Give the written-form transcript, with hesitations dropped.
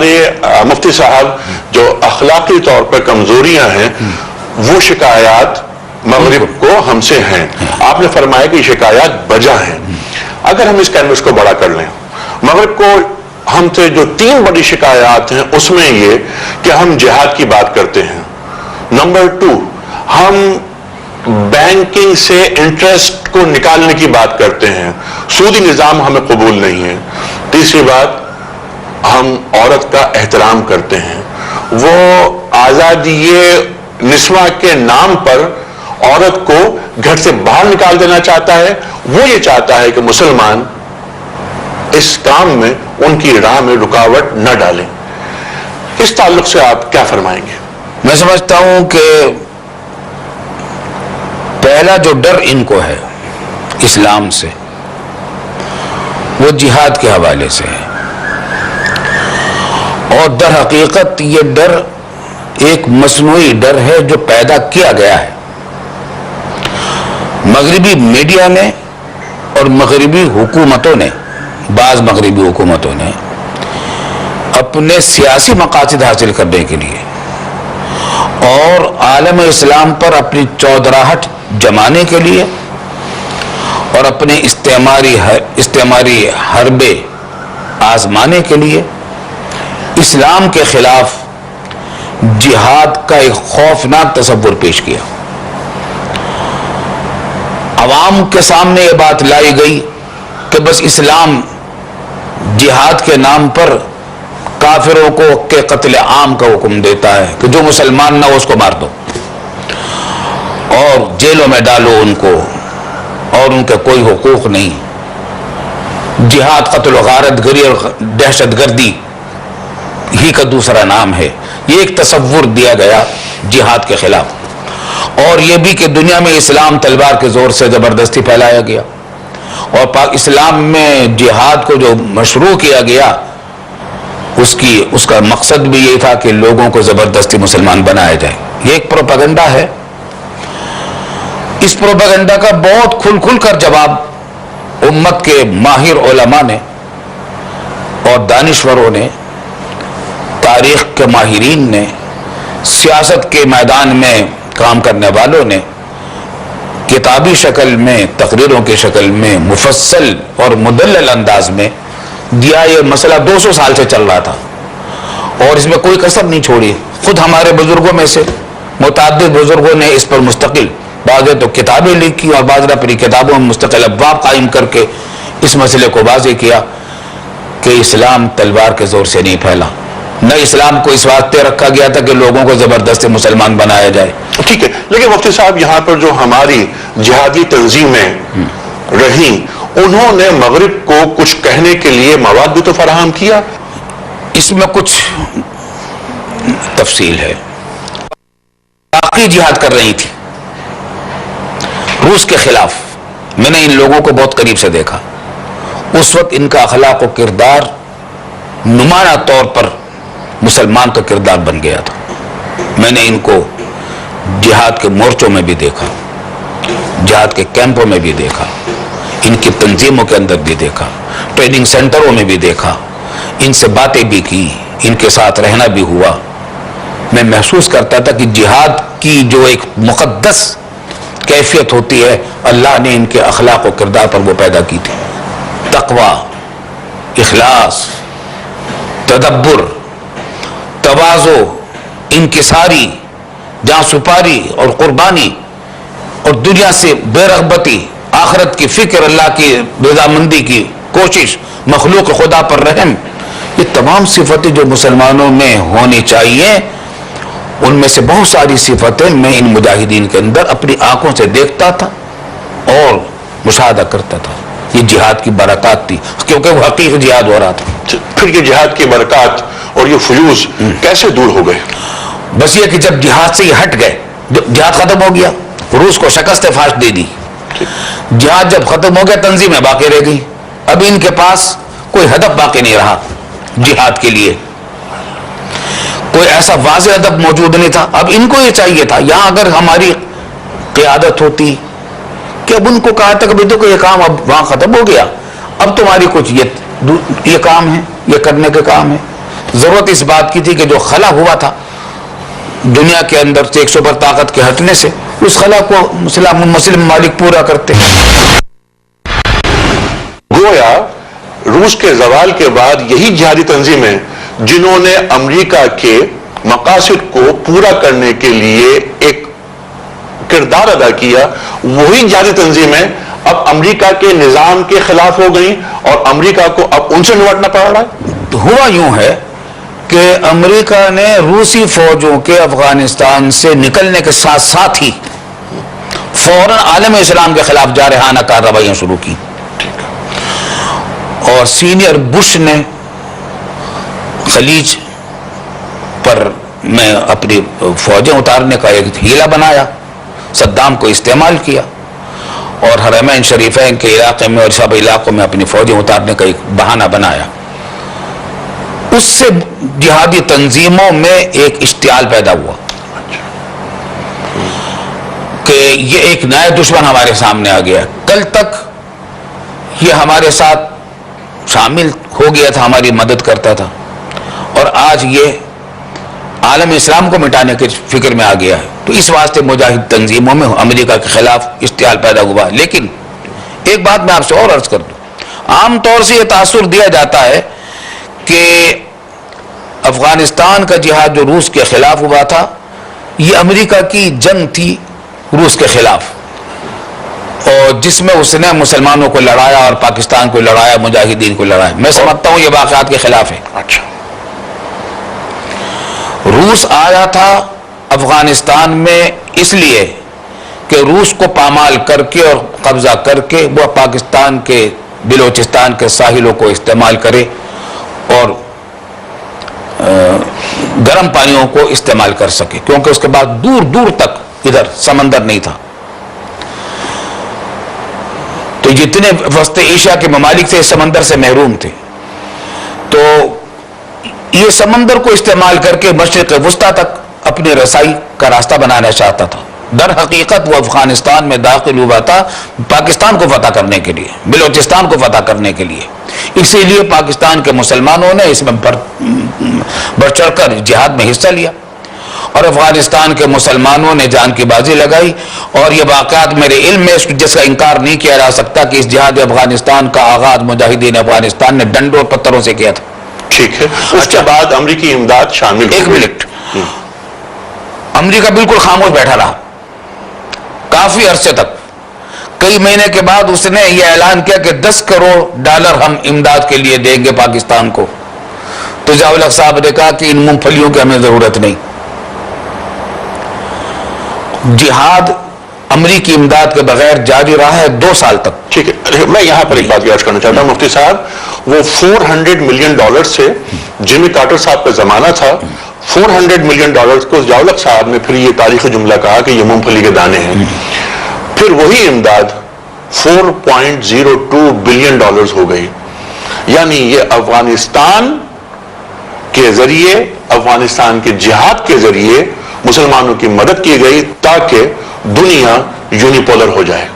ہمارے مفتی صاحب جو اخلاقی طور پر کمزوریاں ہیں وہ شکایات مغرب کو ہم سے ہیں. آپ نے فرمایا کہ یہ شکایات بجا ہیں. اگر ہم اس کینوس کو بڑا کر لیں, مغرب کو ہم سے جو 3 بڑی شکایات ہیں اس میں یہ کہ ہم جہاد کی بات کرتے ہیں. نمبر 2, ہم بینکنگ سے انٹرسٹ کو نکالنے کی بات کرتے ہیں, سودی نظام ہمیں قبول نہیں ہے. تیسری بات, ہم عورت کا احترام کرتے ہیں. وہ آزادی نسواں کے نام پر عورت کو گھر سے باہر نکال دینا چاہتا ہے. وہ یہ چاہتا ہے کہ مسلمان اس کام میں ان کی راہ میں رکاوٹ نہ ڈالیں. اس تعلق سے آپ کیا فرمائیں گے؟ میں سمجھتا ہوں کہ پہلا جو ڈر ان کو ہے اسلام سے وہ جہاد کے حوالے سے ہے, اور در حقیقت یہ ڈر ایک مصنوعی ڈر ہے جو پیدا کیا گیا ہے. مغربی میڈیا نے اور مغربی حکومتوں نے, بعض مغربی حکومتوں نے اپنے سیاسی مقاصد حاصل کرنے کے لیے اور عالم اسلام پر اپنی چودراہٹ جمانے کے لیے اور اپنے استعماری حربے آزمانے کے لیے اسلام کے خلاف جہاد کا ایک خوفناک تصور پیش کیا. عوام کے سامنے یہ بات لائی گئی کہ بس اسلام جہاد کے نام پر کافروں کو کے قتل عام کا حکم دیتا ہے کہ جو مسلمان نہ ہو اس کو مار دو اور جیلوں میں ڈالو ان کو, اور ان کے کوئی حقوق نہیں. جہاد قتل و غارت گری اور دہشت گردی ہی کا دوسرا نام ہے. یہ ایک تصور دیا گیا جہاد کے خلاف, اور یہ بھی کہ دنیا میں اسلام تلوار کے زور سے زبردستی پھیلایا گیا, اور اسلام میں جہاد کو جو مشروع کیا گیا اس کا مقصد بھی یہ تھا کہ لوگوں کو زبردستی مسلمان بنایا جائے. یہ ایک پروپیگنڈا ہے. اس پروپیگنڈا کا بہت کھل کر جواب امت کے ماہر علماء نے اور دانشوروں نے, تاریخ کے ماہرین نے, سیاست کے میدان میں کام کرنے والوں نے کتابی شکل میں, تقریروں کی شکل میں, مفصل اور مدلل انداز میں دیا. یہ مسئلہ 200 سال سے چل رہا تھا اور اس میں کوئی کسر نہیں چھوڑی. خود ہمارے بزرگوں میں سے متعدد بزرگوں نے اس پر مستقل بعض تو کتابیں لکھی اور بعض نے اپنی کتابوں میں مستقل ابواب قائم کر کے اس مسئلے کو واضح کیا کہ اسلام تلوار کے زور سے نہیں پھیلا, نہ اسلام کو اس واسطے رکھا گیا تھا کہ لوگوں کو زبردستی مسلمان بنایا جائے. ٹھیک ہے, لیکن مفتی صاحب یہاں پر جو ہماری جہادی تنظیمیں رہیں انہوں نے مغرب کو کچھ کہنے کے لیے مواد بھی تو فراہم کیا. اس میں کچھ تفصیل ہے. باقی جہاد کر رہی تھی روس کے خلاف. میں نے ان لوگوں کو بہت قریب سے دیکھا. اس وقت ان کا اخلاق و کردار نمایاں طور پر مسلمان کا کردار بن گیا تھا. میں نے ان کو جہاد کے مورچوں میں بھی دیکھا, جہاد کے کیمپوں میں بھی دیکھا, ان کی تنظیموں کے اندر بھی دیکھا, ٹریننگ سینٹروں میں بھی دیکھا, ان سے باتیں بھی کی, ان کے ساتھ رہنا بھی ہوا. میں محسوس کرتا تھا کہ جہاد کی جو ایک مقدس کیفیت ہوتی ہے اللہ نے ان کے اخلاق و کردار پر وہ پیدا کی تھی. تقوی, اخلاص, تدبر, تواضع, انکساری, جان سپاری اور قربانی, اور دنیا سے بے رغبتی, آخرت کی فکر, اللہ کی رضامندی کی کوشش, مخلوق خدا پر رحم, یہ تمام صفتیں جو مسلمانوں میں ہونی چاہیے ان میں سے بہت ساری صفتیں میں ان مجاہدین کے اندر اپنی آنکھوں سے دیکھتا تھا اور مشاہدہ کرتا تھا. یہ جہاد کی برکات تھی کیونکہ وہ حقیقی جہاد ہو رہا تھا. پھر یہ جہاد کی برکات اور یہ فیوز کیسے دور ہو گئے؟ بس یہ کہ جب جہاد سے یہ ہٹ گئے, جہاد ختم ہو گیا, روس کو شکست فاش دے دی. جہاد جب ختم ہو گیا تنظیمیں باقی رہ گئی. اب ان کے پاس کوئی ہدف باقی نہیں رہا جہاد کے لیے, کوئی ایسا واضح ہدف موجود نہیں تھا. اب ان کو یہ چاہیے تھا, یہاں اگر ہماری قیادت ہوتی کہ اب ان کو کہا تھا کہ دیکھو یہ کام اب وہاں ختم ہو گیا, اب تمہاری کچھ یہ کام ہے, یہ کرنے کے کام ہے, ضرورت اس بات کی تھی کہ جو خلا ہوا تھا دنیا کے اندر سے ایک سپر طاقت کے ہٹنے سے، اس خلا کو مسلم ممالک پورا کرتے. گویا روس کے زوال کے بعد یہی جہادی تنظیمیں جنہوں نے امریکہ کے مقاصد کو پورا کرنے کے لیے ایک کردار ادا کیا، وہی جہادی تنظیمیں اب امریکہ کے نظام کے خلاف ہو گئیں اور امریکہ کو اب ان سے نمٹنا پڑ رہا ہے. تو ہوا یوں ہے کہ امریکہ نے روسی فوجوں کے افغانستان سے نکلنے کے ساتھ ساتھ ہی فوراً عالم اسلام کے خلاف جارحانہ کارروائیاں شروع کی، اور سینئر بش نے خلیج پر میں اپنی فوجیں اتارنے کا ایک ہیلا بنایا، صدام کو استعمال کیا، اور حرمین شریفین کے علاقے میں اور سب علاقوں میں اپنی فوجیں اتارنے کا ایک بہانہ بنایا. اس سے جہادی تنظیموں میں ایک اشتعال پیدا ہوا کہ یہ ایک نیا دشمن ہمارے سامنے آ گیا. کل تک یہ ہمارے ساتھ شامل ہو گیا تھا، ہماری مدد کرتا تھا، اور آج یہ عالم اسلام کو مٹانے کے فکر میں آ گیا ہے. تو اس واسطے مجاہد تنظیموں میں امریکہ کے خلاف اشتعال پیدا ہوا. لیکن ایک بات میں آپ سے اور عرض کر دوں، عام طور سے یہ تاثر دیا جاتا ہے کہ افغانستان کا جہاد جو روس کے خلاف ہوا تھا یہ امریکہ کی جنگ تھی روس کے خلاف، اور جس میں اس نے مسلمانوں کو لڑایا اور پاکستان کو لڑایا، مجاہدین کو لڑایا. میں سمجھتا ہوں یہ واقعات کے خلاف ہے. اچھا، روس آیا تھا افغانستان میں اس لیے کہ روس کو پامال کر کے اور قبضہ کر کے وہ پاکستان کے بلوچستان کے ساحلوں کو استعمال کرے اور گرم پانیوں کو استعمال کر سکے، کیونکہ اس کے بعد دور دور تک ادھر سمندر نہیں تھا. تو جتنے وسط ایشیا کے ممالک تھے سمندر سے محروم تھے، تو یہ سمندر کو استعمال کر کے مشرق وسطیٰ تک اپنی رسائی کا راستہ بنانا چاہتا تھا. در حقیقت وہ افغانستان میں داخل ہوا تھا پاکستان کو فتح کرنے کے لیے، بلوچستان کو فتح کرنے کے لیے. اسی لیے پاکستان کے مسلمانوں نے اس میں بڑھ چڑھ کر جہاد میں حصہ لیا، اور افغانستان کے مسلمانوں نے جان کی بازی لگائی. اور یہ واقعات میرے علم میں جس کا انکار نہیں کیا جا سکتا کہ اس جہاد افغانستان کا آغاز مجاہدین افغانستان نے ڈنڈوں اور پتھروں سے کیا تھا. ٹھیک ہے، اس کے بعد امریکی امداد شامل ایک منٹ، امریکہ بالکل خاموش بیٹھا رہا کافی عرصے تک. کئی مہینے کے بعد اس نے یہ اعلان کیا کہ $10 کروڑ ہم امداد کے لیے دیں گے پاکستان کو. تو ضیاء الحق صاحب نے کہا کہ ان مونگ پھلیوں کی ہمیں ضرورت نہیں. جہاد امریکی امداد کے بغیر جاری رہا ہے 2 سال تک. ٹھیک ہے، میں یہاں پر ایک بات یاد کرنا چاہتا ہوں مفتی صاحب، وہ $400 ملین سے جیمی کارٹر صاحب کا زمانہ تھا. $400 ملین کو ضیاء الحق صاحب نے پھر یہ تاریخی جملہ کہا کہ یہ مونگ پھلی کے دانے ہیں. پھر وہی امداد $4.02 بلین ہو گئی. یعنی یہ افغانستان کے ذریعے، افغانستان کے جہاد کے ذریعے مسلمانوں کی مدد کی گئی تاکہ دنیا یونیپولر ہو جائے.